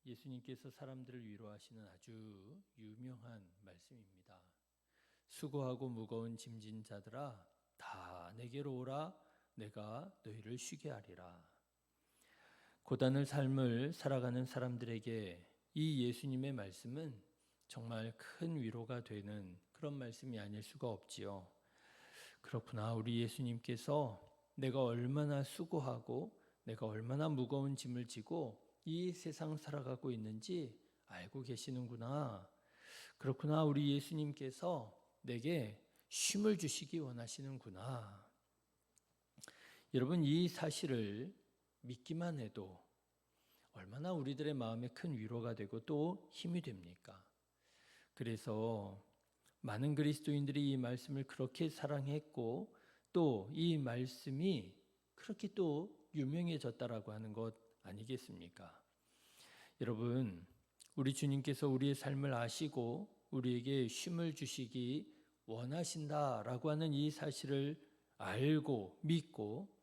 예수님께서 사람들을 위로하시는 아주 유명한 말씀입니다. 수고하고 무거운 짐진 자들아 다 내게로 오라 내가 너희를 쉬게 하리라. 고단한 삶을 살아가는 사람들에게 이 예수님의 말씀은 정말 큰 위로가 되는 그런 말씀이 아닐 수가 없지요. 그렇구나. 우리 예수님께서 내가 얼마나 수고하고 내가 얼마나 무거운 짐을 지고 이 세상 살아가고 있는지 알고 계시는구나. 그렇구나. 우리 예수님께서 내게 쉼을 주시기 원하시는구나. 여러분, 이 사실을 믿기만 해도 얼마나 우리들의 마음에 큰 위로가 되고 또 힘이 됩니까? 그래서 많은 그리스도인들이 이 말씀을 그렇게 사랑했고 또 이 말씀이 그렇게 또 유명해졌다라고 하는 것 아니겠습니까? 여러분, 우리 주님께서 우리의 삶을 아시고 우리에게 쉼을 주시기 원하신다라고 하는 이 사실을 알고 믿고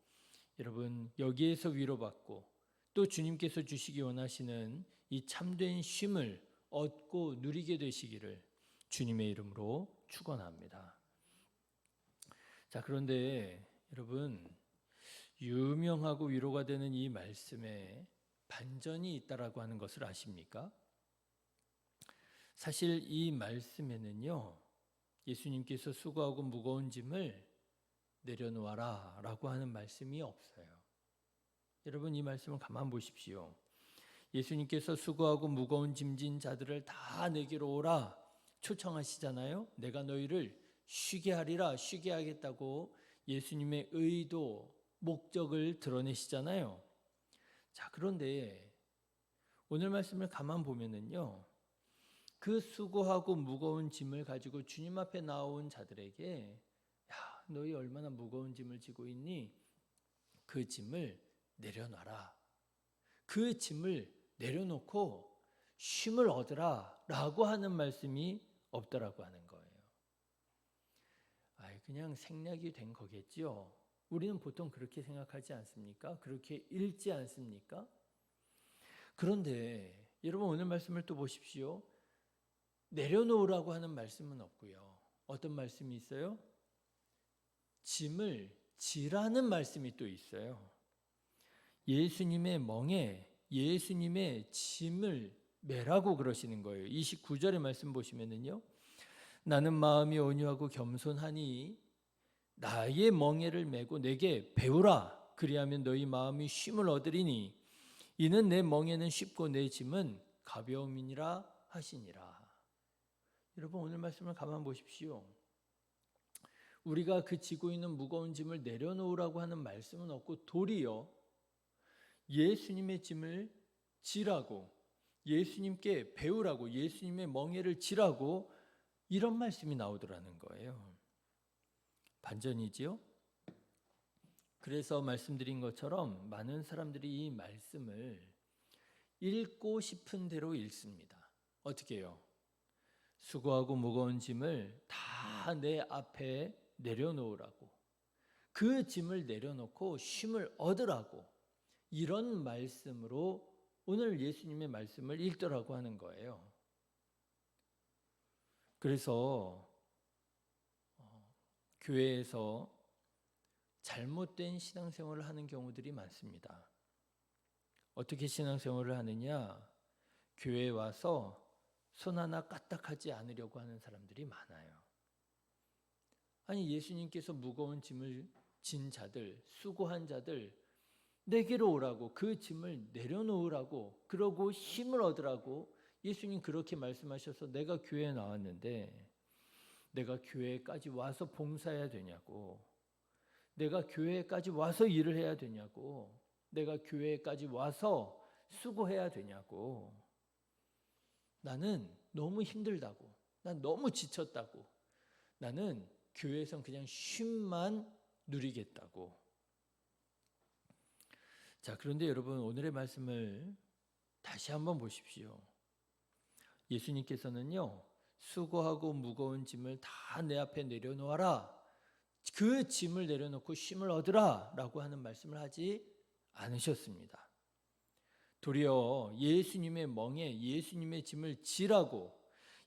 여러분 여기에서 위로받고 또 주님께서 주시기 원하시는 이 참된 쉼을 얻고 누리게 되시기를 주님의 이름으로 축원합니다. 자, 그런데 여러분 유명하고 위로가 되는 이 말씀에 반전이 있다라고 하는 것을 아십니까? 사실 이 말씀에는요, 예수님께서 수고하고 무거운 짐을 내려놓아라 라고 하는 말씀이 없어요. 여러분 이 말씀을 가만 보십시오. 예수님께서 수고하고 무거운 짐진 자들을 다 내게로 오라 초청하시잖아요. 내가 너희를 쉬게 하리라, 쉬게 하겠다고 예수님의 의도, 목적을 드러내시잖아요. 자, 그런데 오늘 말씀을 가만 보면은요, 그 수고하고 무거운 짐을 가지고 주님 앞에 나온 자들에게 야, 너희 얼마나 무거운 짐을 지고 있니? 그 짐을 내려놔라. 그 짐을 내려놓고 쉼을 얻으라 라고 하는 말씀이 없더라고 하는 거예요. 그냥 생략이 된 거겠죠. 우리는 보통 그렇게 생각하지 않습니까? 그렇게 읽지 않습니까? 그런데 여러분 오늘 말씀을 또 보십시오. 내려놓으라고 하는 말씀은 없고요. 어떤 말씀이 있어요? 짐을 지라는 말씀이 또 있어요. 예수님의 멍에 예수님의 짐을 매라고 그러시는 거예요. 29절의 말씀 보시면은요. 나는 마음이 온유하고 겸손하니 나의 멍에를 메고 내게 배우라. 그리하면 너희 마음이 쉼을 얻으리니 이는 내 멍에는 쉽고 내 짐은 가벼움이니라 하시니라. 여러분 오늘 말씀을 가만 보십시오. 우리가 그 지고 있는 무거운 짐을 내려놓으라고 하는 말씀은 없고 도리어 예수님의 짐을 지라고 예수님께 배우라고 예수님의 멍에를 지라고 이런 말씀이 나오더라는 거예요. 반전이지요? 그래서 말씀드린 것처럼 많은 사람들이 이 말씀을 읽고 싶은 대로 읽습니다. 어떻게 해요? 수고하고 무거운 짐을 다 내 앞에 내려놓으라고 그 짐을 내려놓고 쉼을 얻으라고 이런 말씀으로 오늘 예수님의 말씀을 읽더라고 하는 거예요. 그래서 교회에서 잘못된 신앙생활을 하는 경우들이 많습니다. 어떻게 신앙생활을 하느냐? 교회에 와서 손 하나 까딱하지 않으려고 하는 사람들이 많아요. 아니 예수님께서 무거운 짐을 진 자들, 수고한 자들 내게로 오라고 그 짐을 내려놓으라고 그러고 힘을 얻으라고 예수님 그렇게 말씀하셔서 내가 교회에 나왔는데 내가 교회까지 와서 봉사해야 되냐고 내가 교회까지 와서 일을 해야 되냐고 내가 교회까지 와서 수고해야 되냐고 나는 너무 힘들다고 난 너무 지쳤다고 나는 교회에선 그냥 쉼만 누리겠다고. 자, 그런데 여러분 오늘의 말씀을 다시 한번 보십시오. 예수님께서는요 수고하고 무거운 짐을 다 내 앞에 내려놓아라 그 짐을 내려놓고 쉼을 얻으라 라고 하는 말씀을 하지 않으셨습니다. 도리어 예수님의 멍에 예수님의 짐을 지라고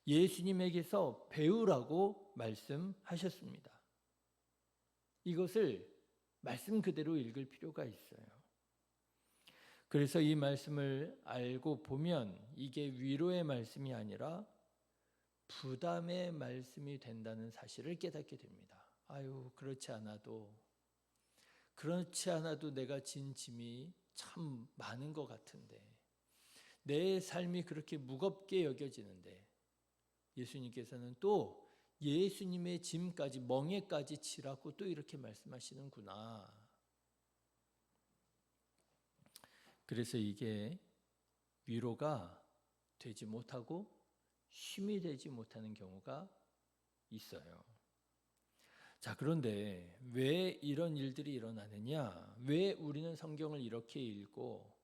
예수님에게서 배우라고 말씀하셨습니다. 이것을 말씀 그대로 읽을 필요가 있어요. 그래서 이 말씀을 알고 보면 이게 위로의 말씀이 아니라 부담의 말씀이 된다는 사실을 깨닫게 됩니다. 아유, 그렇지 않아도 내가 진 짐이 참 많은 것 같은데, 내 삶이 그렇게 무겁게 여겨지는데 예수님께서는 또 예수님의 짐까지 멍에까지 지라고 또 이렇게 말씀하시는구나. 그래서 이게 위로가 되지 못하고 쉼이 되지 못하는 경우가 있어요. 자, 그런데 왜 이런 일들이 일어나느냐? 왜 우리는 성경을 이렇게 읽고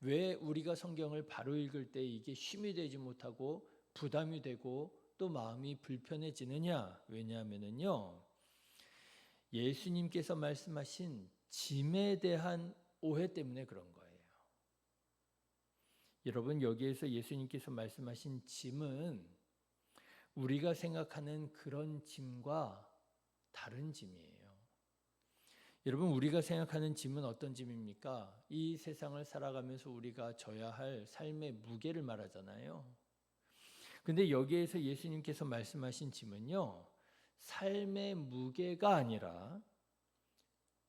왜 우리가 성경을 바로 읽을 때 이게 쉼이 되지 못하고 부담이 되고 또 마음이 불편해지느냐? 왜냐하면요, 예수님께서 말씀하신 짐에 대한 오해 때문에 그런 거예요. 여러분, 여기에서 예수님께서 말씀하신 짐은 우리가 생각하는 그런 짐과 다른 짐이에요. 여러분, 우리가 생각하는 짐은 어떤 짐입니까? 이 세상을 살아가면서 우리가 져야 할 삶의 무게를 말하잖아요. 근데 여기에서 예수님께서 말씀하신 짐은요, 삶의 무게가 아니라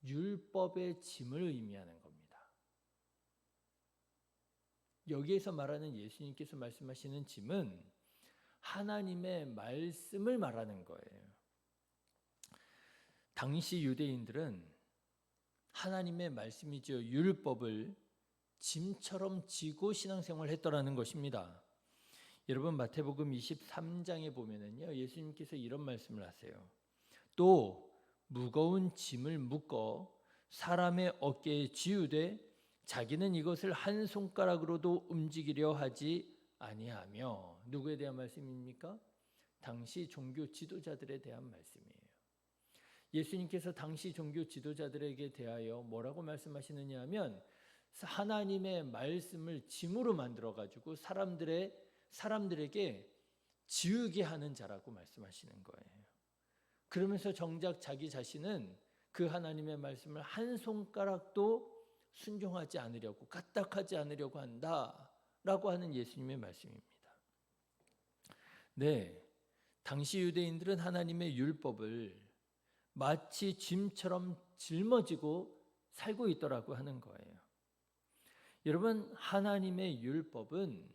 율법의 짐을 의미하는 겁니다. 여기에서 말하는 예수님께서 말씀하시는 짐은 하나님의 말씀을 말하는 거예요. 당시 유대인들은 하나님의 말씀이죠, 율법을 짐처럼 지고 신앙생활을 했더라는 것입니다. 여러분, 마태복음 23장에 보면은요, 예수님께서 이런 말씀을 하세요. 또 무거운 짐을 묶어 사람의 어깨에 지우되 자기는 이것을 한 손가락으로도 움직이려 하지 아니하며. 누구에 대한 말씀입니까? 당시 종교 지도자들에 대한 말씀이에요. 예수님께서 당시 종교 지도자들에게 대하여 뭐라고 말씀하시느냐 하면 하나님의 말씀을 짐으로 만들어 가지고 사람들에게 지우게 하는 자라고 말씀하시는 거예요. 그러면서 정작 자기 자신은 그 하나님의 말씀을 한 손가락도 순종하지 않으려고, 까딱하지 않으려고 한다라고 하는 예수님의 말씀입니다. 네, 당시 유대인들은 하나님의 율법을 마치 짐처럼 짊어지고 살고 있더라고 하는 거예요. 여러분, 하나님의 율법은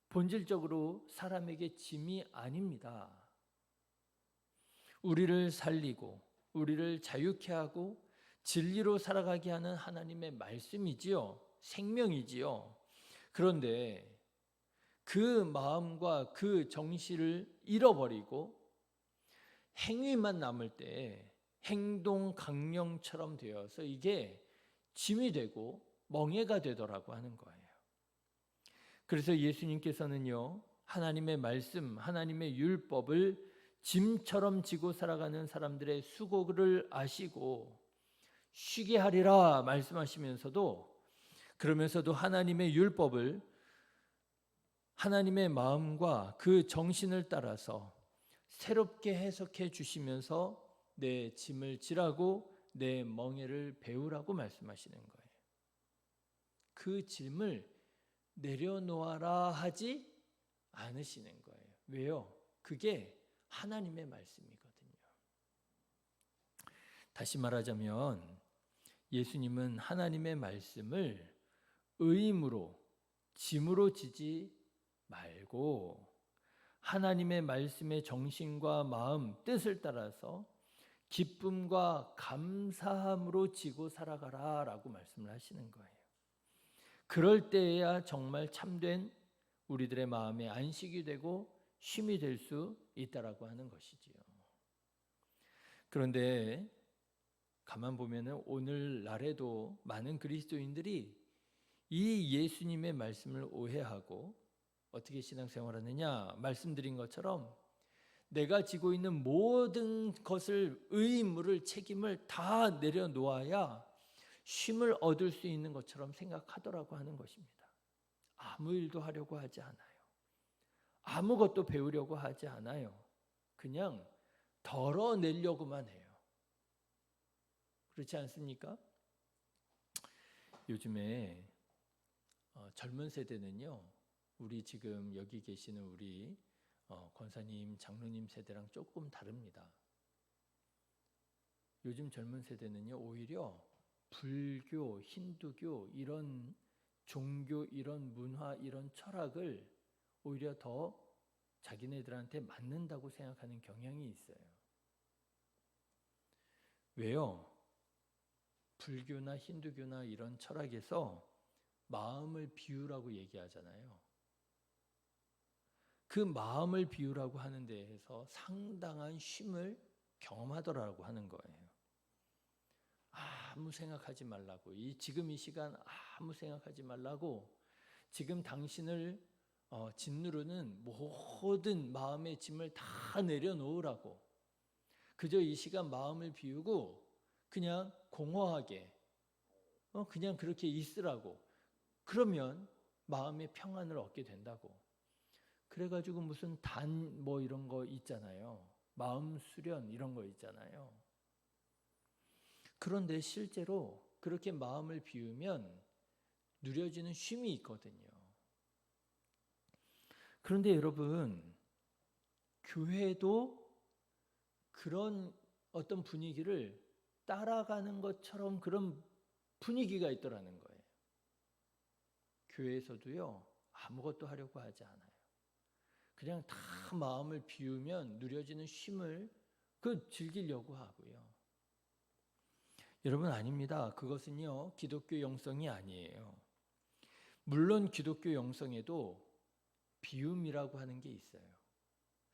본질적으로 사람에게 짐이 아닙니다. 우리를 살리고 우리를 자유케 하고 진리로 살아가게 하는 하나님의 말씀이지요. 생명이지요. 그런데 그 마음과 그 정신을 잃어버리고 행위만 남을 때 행동 강령처럼 되어서 이게 짐이 되고 멍에가 되더라고 하는 거예요. 그래서 예수님께서는요, 하나님의 말씀, 하나님의 율법을 짐처럼 지고 살아가는 사람들의 수고를 아시고 쉬게 하리라 말씀하시면서도, 그러면서도 하나님의 율법을 하나님의 마음과 그 정신을 따라서 새롭게 해석해 주시면서 내 짐을 지라고 내 멍에를 배우라고 말씀하시는 거예요. 그 짐을 내려놓아라 하지 않으시는 거예요. 왜요? 그게 하나님의 말씀이거든요. 다시 말하자면 예수님은 하나님의 말씀을 의무로, 짐으로 지지 말고 하나님의 말씀의 정신과 마음, 뜻을 따라서 기쁨과 감사함으로 지고 살아가라 라고 말씀을 하시는 거예요. 그럴 때에야 정말 참된 우리들의 마음의 안식이 되고 쉼이 될 수 있다라고 하는 것이지요. 그런데 가만 보면은 오늘날에도 많은 그리스도인들이 이 예수님의 말씀을 오해하고 어떻게 신앙생활하느냐, 말씀드린 것처럼 내가 지고 있는 모든 것을, 의무를, 책임을 다 내려놓아야 쉼을 얻을 수 있는 것처럼 생각하더라고 하는 것입니다. 아무 일도 하려고 하지 않아요. 아무것도 배우려고 하지 않아요. 그냥 덜어내려고만 해요. 그렇지 않습니까? 요즘에 젊은 세대는요, 우리 지금 여기 계시는 우리 권사님, 장로님 세대랑 조금 다릅니다. 요즘 젊은 세대는요, 오히려 불교, 힌두교 이런 종교, 이런 문화, 이런 철학을 오히려 더 자기네들한테 맞는다고 생각하는 경향이 있어요. 왜요? 불교나 힌두교나 이런 철학에서 마음을 비우라고 얘기하잖아요. 그 마음을 비우라고 하는 데에서 상당한 쉼을 경험하더라고 하는 거예요. 아무 생각하지 말라고. 지금 이 시간 아무 생각하지 말라고. 지금 당신을 짓누르는 모든 마음의 짐을 다 내려놓으라고. 그저 이 시간 마음을 비우고 그냥 공허하게 그냥 그렇게 있으라고. 그러면 마음의 평안을 얻게 된다고. 그래가지고 무슨 뭐 이런 거 있잖아요. 마음 수련 이런 거 있잖아요. 그런데 실제로 그렇게 마음을 비우면 누려지는 쉼이 있거든요. 그런데 여러분, 교회도 그런 어떤 분위기를 따라가는 것처럼 그런 분위기가 있더라는 거예요. 교회에서도요, 아무것도 하려고 하지 않아요. 그냥 다 마음을 비우면 누려지는 쉼을 즐기려고 하고요. 여러분, 아닙니다. 그것은요, 기독교 영성이 아니에요. 물론 기독교 영성에도 비움이라고 하는 게 있어요.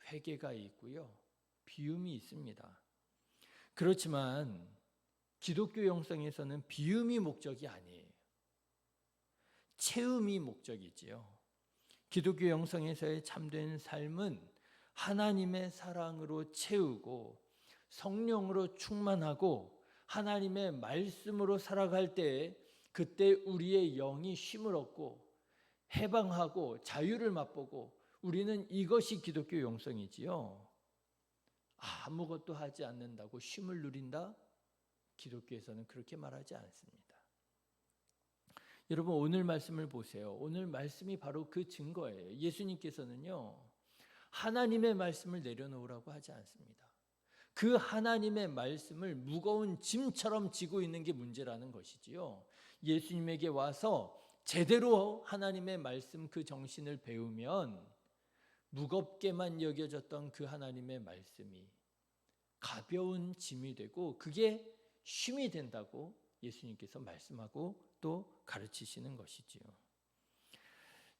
회개가 있고요, 비움이 있습니다. 그렇지만 기독교 영성에서는 비움이 목적이 아니에요. 채움이 목적이지요. 기독교 영성에서의 참된 삶은 하나님의 사랑으로 채우고 성령으로 충만하고 하나님의 말씀으로 살아갈 때 그때 우리의 영이 쉼을 얻고 해방하고 자유를 맛보고 우리는 이것이 기독교 영성이지요. 아무것도 하지 않는다고 쉼을 누린다? 기독교에서는 그렇게 말하지 않습니다. 여러분, 오늘 말씀을 보세요. 오늘 말씀이 바로 그 증거예요. 예수님께서는요, 하나님의 말씀을 내려놓으라고 하지 않습니다. 그 하나님의 말씀을 무거운 짐처럼 지고 있는 게 문제라는 것이지요. 예수님에게 와서 제대로 하나님의 말씀 그 정신을 배우면 무겁게만 여겨졌던 그 하나님의 말씀이 가벼운 짐이 되고 그게 쉼이 된다고 예수님께서 말씀하고 또 가르치시는 것이지요.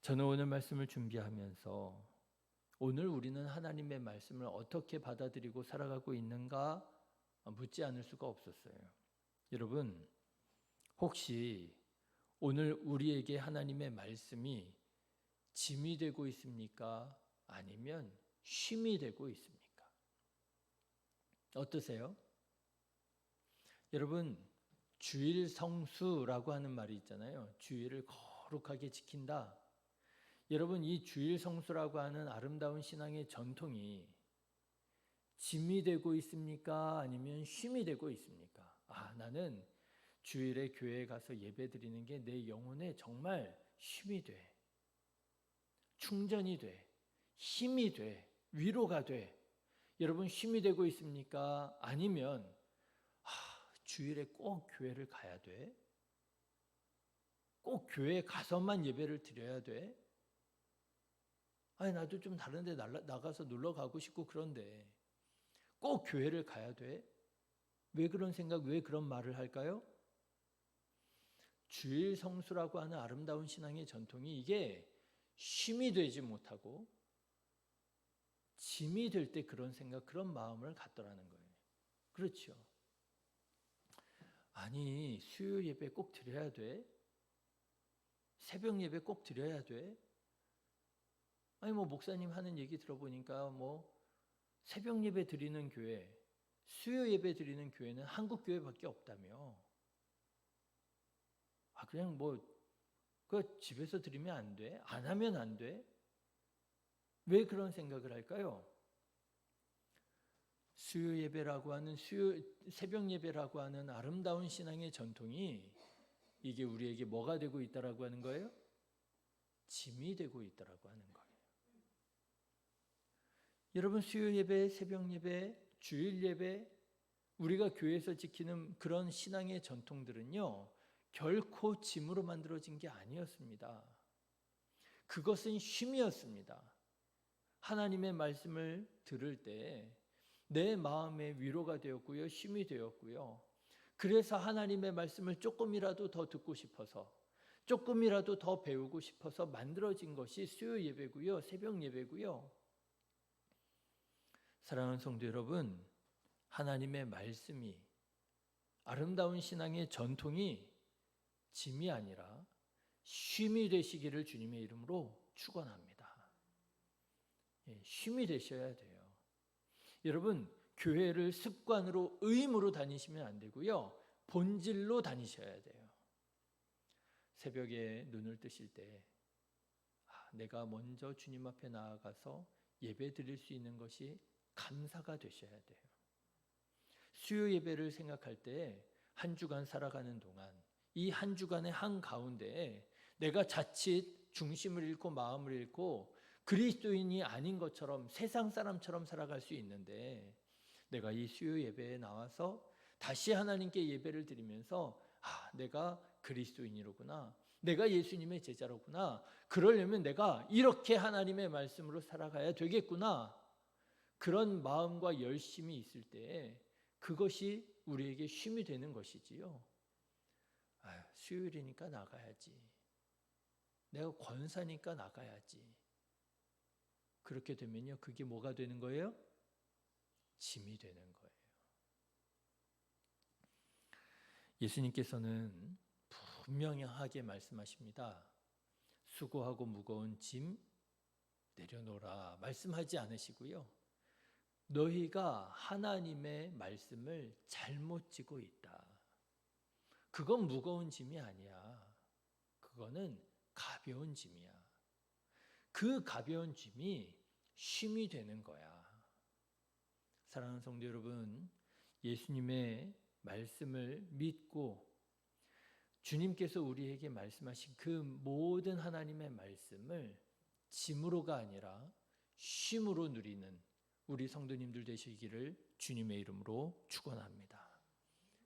저는 오늘 말씀을 준비하면서 오늘 우리는 하나님의 말씀을 어떻게 받아들이고 살아가고 있는가 묻지 않을 수가 없었어요. 여러분, 혹시 오늘 우리에게 하나님의 말씀이 짐이 되고 있습니까? 아니면 쉼이 되고 있습니까? 어떠세요? 여러분, 주일 성수라고 하는 말이 있잖아요. 주일을 거룩하게 지킨다. 여러분, 이 주일 성수라고 하는 아름다운 신앙의 전통이 짐이 되고 있습니까? 아니면 쉼이 되고 있습니까? 나는 주일에 교회에 가서 예배 드리는 게 내 영혼에 정말 쉼이 돼. 충전이 돼. 힘이 돼. 위로가 돼. 여러분, 쉼이 되고 있습니까? 아니면 주일에 꼭 교회를 가야 돼? 꼭 교회에 가서만 예배를 드려야 돼? 나도 좀 다른 데 나가서 놀러 가고 싶고 그런데 꼭 교회를 가야 돼? 왜 그런 생각, 왜 그런 말을 할까요? 주일 성수라고 하는 아름다운 신앙의 전통이 이게 쉼이 되지 못하고 짐이 될 때 그런 생각, 그런 마음을 갖더라는 거예요. 그렇죠. 아니, 수요 예배 꼭 드려야 돼? 새벽 예배 꼭 드려야 돼? 아니, 목사님 하는 얘기 들어보니까 새벽 예배 드리는 교회, 수요 예배 드리는 교회는 한국 교회밖에 없다며. 그냥 그거 집에서 드리면 안 돼? 안 하면 안 돼? 왜 그런 생각을 할까요? 수요 예배라고 하는 새벽 예배라고 하는 아름다운 신앙의 전통이 이게 우리에게 뭐가 되고 있다라고 하는 거예요? 짐이 되고 있다라고 하는 거예요. 여러분, 수요 예배, 새벽 예배, 주일 예배, 우리가 교회에서 지키는 그런 신앙의 전통들은요, 결코 짐으로 만들어진 게 아니었습니다. 그것은 쉼이었습니다. 하나님의 말씀을 들을 때 내 마음에 위로가 되었고요, 쉼이 되었고요. 그래서 하나님의 말씀을 조금이라도 더 듣고 싶어서, 조금이라도 더 배우고 싶어서 만들어진 것이 수요 예배고요, 새벽 예배고요. 사랑하는 성도 여러분, 하나님의 말씀이, 아름다운 신앙의 전통이 짐이 아니라 쉼이 되시기를 주님의 이름으로 축원합니다. 쉼이 되셔야 돼요. 여러분, 교회를 습관으로, 의무로 다니시면 안 되고요, 본질로 다니셔야 돼요. 새벽에 눈을 뜨실 때 내가 먼저 주님 앞에 나아가서 예배 드릴 수 있는 것이 감사가 되셔야 돼요. 수요 예배를 생각할 때 한 주간 살아가는 동안 이 한 주간의 한가운데에 내가 자칫 중심을 잃고 마음을 잃고 그리스도인이 아닌 것처럼 세상 사람처럼 살아갈 수 있는데, 내가 이 수요 예배에 나와서 다시 하나님께 예배를 드리면서 내가 그리스도인이로구나, 내가 예수님의 제자로구나, 그러려면 내가 이렇게 하나님의 말씀으로 살아가야 되겠구나, 그런 마음과 열심이 있을 때 그것이 우리에게 쉼이 되는 것이지요. 수요일이니까 나가야지, 내가 권사니까 나가야지, 그렇게 되면요, 그게 뭐가 되는 거예요? 짐이 되는 거예요. 예수님께서는 분명하게 말씀하십니다. 수고하고 무거운 짐 내려놓으라 말씀하지 않으시고요, 너희가 하나님의 말씀을 잘못 지고 있다, 그건 무거운 짐이 아니야, 그거는 가벼운 짐이야, 그 가벼운 짐이 쉼이 되는 거야. 사랑하는 성도 여러분, 예수님의 말씀을 믿고 주님께서 우리에게 말씀하신 그 모든 하나님의 말씀을 짐으로가 아니라 쉼으로 누리는 우리 성도님들 되시기를 주님의 이름으로 축원합니다.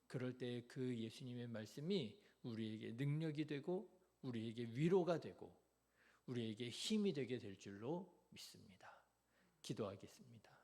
그럴 때 그 예수님의 말씀이 우리에게 능력이 되고 우리에게 위로가 되고 우리에게 힘이 되게 될 줄로 믿습니다. 기도하겠습니다.